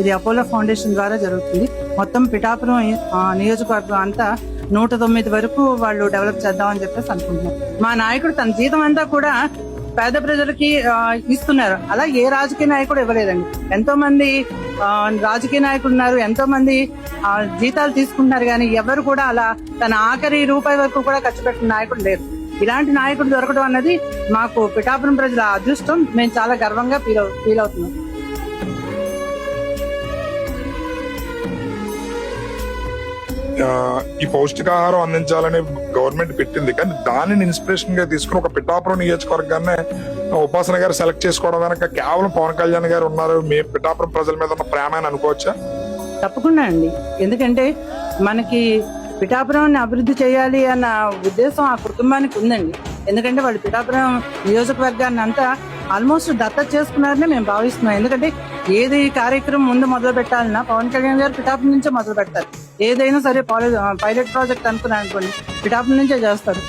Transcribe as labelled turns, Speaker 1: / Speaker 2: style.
Speaker 1: ఇది Apollo foundation ద్వారా జరుగుతుంది. మొత్తం పిఠాపురం నియోజకవర్గం అంతా 109 వరకు వాళ్ళు డెవలప్ చేద్దామని చెప్పేసి అనుకుంటున్నారు. మా నాయకుడు తన జీతం అంతా కూడా పేద ప్రజలకి ఇస్తున్నారు. అలా ఏ రాజకీయ నాయకుడు ఇవ్వలేదండి. ఎంతో మంది రాజకీయ నాయకులు ఉన్నారు, ఎంతో మంది జీతాలు తీసుకుంటున్నారు, కానీ ఎవరు కూడా అలా తన ఆఖరి రూపాయి వరకు కూడా ఖర్చు పెట్టిన నాయకుడు లేరు. ఇలాంటి నాయకుడు దొరకడం అన్నది మాకు పిఠాపురం ప్రజల అదృష్టం. మేము చాలా గర్వంగా ఫీల్ అవుతున్నాం.
Speaker 2: ఈ పౌష్టికాహారం అందించాలని గవర్నమెంట్ పెట్టింది, కానీ దానిని ఇన్స్పిరేషన్ గా తీసుకుని ఒక పిఠాపురం నియోజకవర్గాన్ని ఉపాసన గారు సెలెక్ట్ చేసుకోవడం వెనక కేవలం పవన్ కళ్యాణ్ గారు ఉన్నారు, మీ పిఠాపురం ప్రజల మీద ఉన్న ప్రేమ అని అనుకోవచ్చా?
Speaker 1: తప్పకుండా అండి. ఎందుకంటే మనకి పిఠాపురాన్ని అభివృద్ధి చేయాలి అన్న ఉద్దేశం ఆ కుటుంబానికి ఉందండి. ఎందుకంటే వాళ్ళు పిఠాపురం నియోజకవర్గాన్ని అంతా ఆల్మోస్ట్ దత్తత చేసుకున్నారని మేము భావిస్తున్నాం. ఎందుకంటే ఏది కార్యక్రమం ముందు మొదలు పెట్టాలన్నా పవన్ కళ్యాణ్ గారు పిఠాపురం నుంచే మొదలు పెడతారు. ఏదైనా సరే పైలట్ ప్రాజెక్ట్ అనుకున్నాను అనుకోండి, పిఠాపురం నుంచే చేస్తారు.